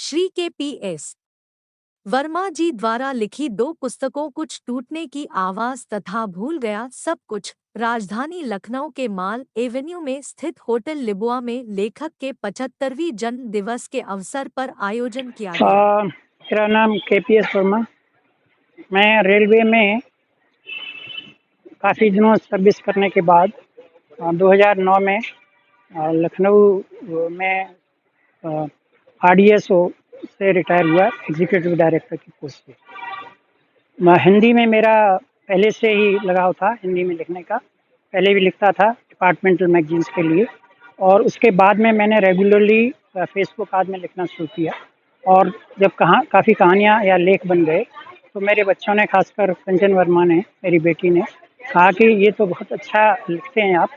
श्री के.पी.एस. वर्मा जी द्वारा लिखी 2 पुस्तकों कुछ टूटने की आवाज़ तथा भूल गया सब कुछ राजधानी लखनऊ के माल एवेन्यू में स्थित होटल लिबुआ में लेखक के 75वीं जन्म दिवस के अवसर पर आयोजन किया गया। मेरा नाम के.पी.एस. वर्मा। मैं रेलवे में काफ़ी दिनों सर्विस करने के बाद 2009 में लखनऊ में आरडीएसओ से रिटायर हुआ, एग्जीक्यूटिव डायरेक्टर की पोस्ट से। हिंदी में मेरा पहले से ही लगाव था, हिंदी में लिखने का। पहले भी लिखता था डिपार्टमेंटल मैगजीन्स के लिए, और उसके बाद में मैंने रेगुलरली फेसबुक आदि में लिखना शुरू किया। और जब काफ़ी कहानियाँ या लेख बन गए तो मेरे बच्चों ने, खासकर कंचन वर्मा ने, मेरी बेटी ने कहा कि ये तो बहुत अच्छा लिखते हैं आप,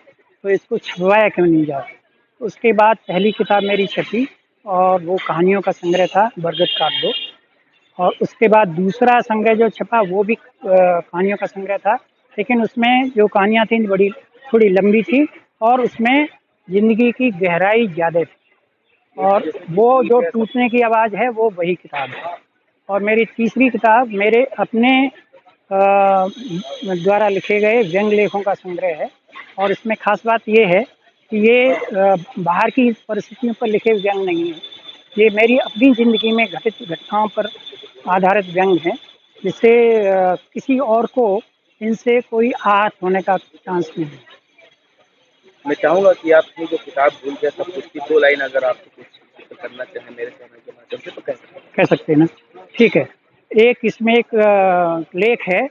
तो इसको छपवाया क्यों नहीं जाए। उसके बाद पहली किताब मेरी छपी और वो कहानियों का संग्रह था, बरगद काट दो। और उसके बाद दूसरा संग्रह जो छपा वो भी कहानियों का संग्रह था, लेकिन उसमें जो कहानियाँ थीं थोड़ी लंबी थी और उसमें ज़िंदगी की गहराई ज़्यादा थी। और वो जो टूटने की आवाज़ है वो वही किताब है। और मेरी तीसरी किताब मेरे अपने द्वारा लिखे गए व्यंग लेखों का संग्रह है। और इसमें खास बात ये है कि ये बाहर की परिस्थितियों पर लिखे व्यंग नहीं है, ये मेरी अपनी ज़िंदगी में घटित घटनाओं पर आधारित व्यंग हैं, जिससे किसी और को इनसे कोई आहत होने का चांस नहीं है। मैं चाहूँगा कि आप अपनी जो किताब भूल गया सब कुछ की 2 लाइन अगर आप कुछ जिक्र करना चाहें मेरे चैनल के माध्यम से तो कह सकते हैं ना। ठीक है, एक इसमें एक लेख है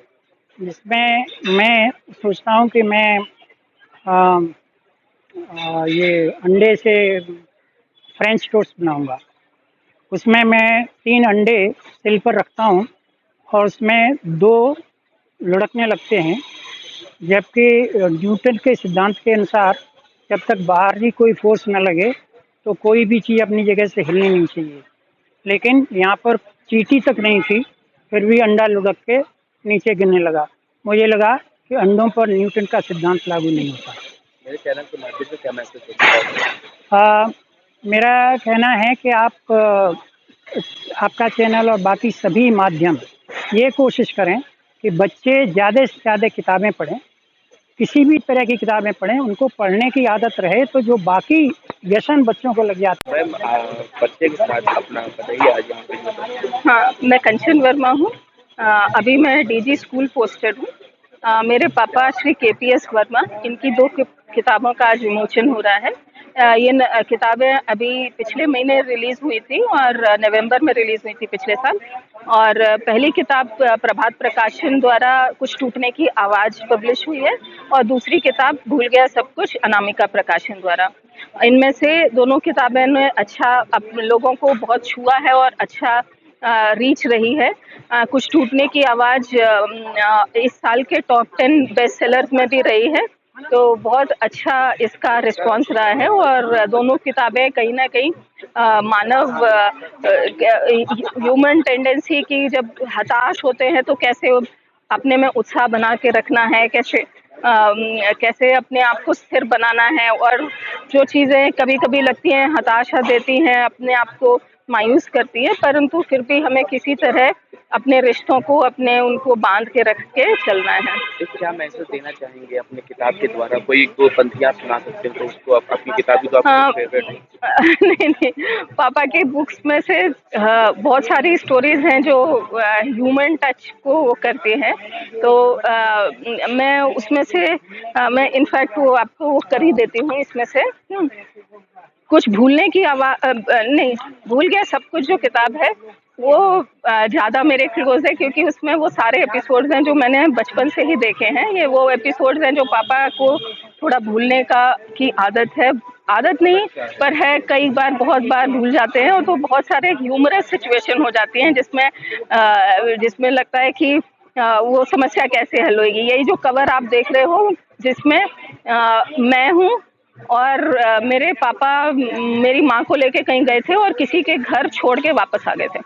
जिसमें मैं सोचता हूँ कि मैं ये अंडे से फ्रेंच टोस्ट बनाऊंगा। उसमें मैं 3 अंडे सिल पर रखता हूँ और उसमें 2 लुढ़कने लगते हैं, जबकि न्यूटन के सिद्धांत के अनुसार जब तक बाहरी कोई फोर्स न लगे तो कोई भी चीज़ अपनी जगह से हिलनी नहीं चाहिए। लेकिन यहाँ पर चींटी तक नहीं थी, फिर भी अंडा लुढ़क के नीचे गिरने लगा। मुझे लगा कि अंडों पर न्यूटन का सिद्धांत लागू नहीं होता। मेरे चैनल के माध्यम से क्या मैसेज देना? मेरा कहना है कि आपका चैनल और बाकी सभी माध्यम ये कोशिश करें कि बच्चे ज़्यादा से ज़्यादा किताबें पढ़ें, किसी भी तरह की किताबें पढ़ें, उनको पढ़ने की आदत रहे तो जो बाकी व्यसन बच्चों को लग जाता है। मैम बच्चे के साथ अपना बताइए आज यहाँ पे। हाँ, मैं कंचन वर्मा हूँ। अभी मैं डीजी स्कूल पोस्टेड हूँ। मेरे पापा श्री के.पी.एस. वर्मा, इनकी 2 किताबों का आज विमोचन हो रहा है। ये किताबें अभी पिछले महीने रिलीज हुई थी और नवंबर में रिलीज हुई थी पिछले साल। और पहली किताब प्रभात प्रकाशन द्वारा कुछ टूटने की आवाज़ पब्लिश हुई है और दूसरी किताब भूल गया सब कुछ अनामिका प्रकाशन द्वारा। इनमें से दोनों किताबें ने अच्छा लोगों को बहुत छुआ है और अच्छा रीच रही है। कुछ टूटने की आवाज़ इस साल के टॉप 10 बेस्ट सेलर्स में भी रही है, तो बहुत अच्छा इसका रिस्पांस रहा है। और दोनों किताबें कहीं ना कहीं मानव ह्यूमन टेंडेंसी की, जब हताश होते हैं तो कैसे अपने में उत्साह बना के रखना है, कैसे अपने आप को स्थिर बनाना है, और जो चीज़ें कभी कभी लगती हैं हताशा देती हैं, अपने आप को मायूस करती है, परंतु फिर भी हमें किसी तरह अपने रिश्तों को उनको बांध के रख के चलना है। तो क्या मैसेज देना चाहेंगे अपने किताब के द्वारा? कोई 2 पंक्तियाँ सुना सकते हो तो उसको अपनी किताब की तो आपकी फेवरेट है। नहीं, पापा के बुक्स में से बहुत सारी स्टोरीज हैं जो ह्यूमन टच को वो करती हैं, तो मैं उसमें से मैं इनफैक्ट वो आपको वो कर ही देती हूँ इसमें से। कुछ भूलने की नहीं, भूल गया सब कुछ जो किताब है वो ज़्यादा मेरे क्लोज है, क्योंकि उसमें वो सारे एपिसोड्स हैं जो मैंने बचपन से ही देखे हैं। ये वो एपिसोड्स हैं जो पापा को थोड़ा भूलने की आदत है, आदत नहीं पर है, कई बार बहुत बार भूल जाते हैं, और तो बहुत सारे ह्यूमरस सिचुएशन हो जाती हैं जिसमें लगता है कि वो समस्या कैसे हल होगी। यही जो कवर आप देख रहे हो जिसमें मैं हूँ और मेरे पापा मेरी माँ को लेके कहीं गए थे और किसी के घर छोड़ के वापस आ गए थे,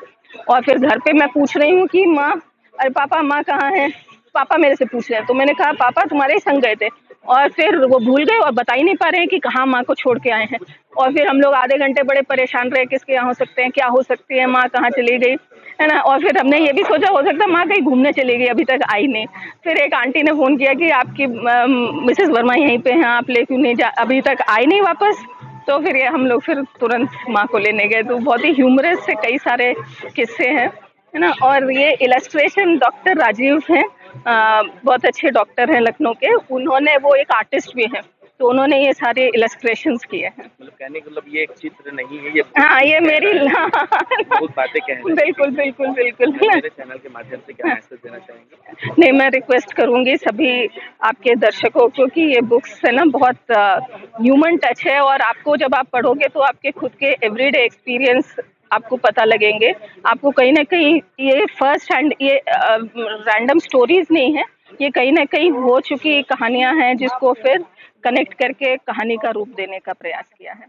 और फिर घर पे मैं पूछ रही हूँ कि माँ, अरे पापा माँ कहाँ हैं? पापा मेरे से पूछ रहे हैं, तो मैंने कहा पापा तुम्हारे ही संग गए थे। और फिर वो भूल गए और बता ही नहीं पा रहे हैं कि कहाँ माँ को छोड़ के आए हैं। और फिर हम लोग आधे घंटे बड़े परेशान रहे, किसके यहाँ हो सकते हैं, क्या हो सकती है, माँ कहाँ चली गई, है ना। और फिर हमने ये भी सोचा हो सकता है माँ कहीं घूमने चली गई, अभी तक आई नहीं। फिर एक आंटी ने फोन किया कि आपकी मिसेस वर्मा यहीं पे हैं, आप ले क्यों नहीं जा, अभी तक आई नहीं वापस। तो फिर ये हम लोग फिर तुरंत माँ को लेने गए। तो बहुत ही ह्यूमरस से कई सारे किस्से हैं, है ना। और ये इलस्ट्रेशन डॉक्टर राजीव हैं, बहुत अच्छे डॉक्टर हैं लखनऊ के, उन्होंने, वो एक आर्टिस्ट भी हैं, तो उन्होंने ये सारे इलस्ट्रेशंस किए हैं। मतलब कहने का मतलब ये एक चित्र नहीं है, ये हाँ, ये मेरी बहुत बातें कह रहे हैं। बिल्कुल बिल्कुल बिल्कुल। मेरे चैनल के माध्यम से क्या मैसेज देना चाहेंगे? नहीं, मैं रिक्वेस्ट करूंगी सभी आपके दर्शकों को कि ये बुक्स है ना बहुत ह्यूमन टच है, और आपको जब आप पढ़ोगे तो आपके खुद के एवरीडे एक्सपीरियंस आपको पता लगेंगे। आपको कहीं ना कहीं ये फर्स्ट हैंड, ये रैंडम स्टोरीज नहीं है, ये कहीं ना कहीं हो चुकी कहानियां हैं जिसको फिर कनेक्ट करके कहानी का रूप देने का प्रयास किया है।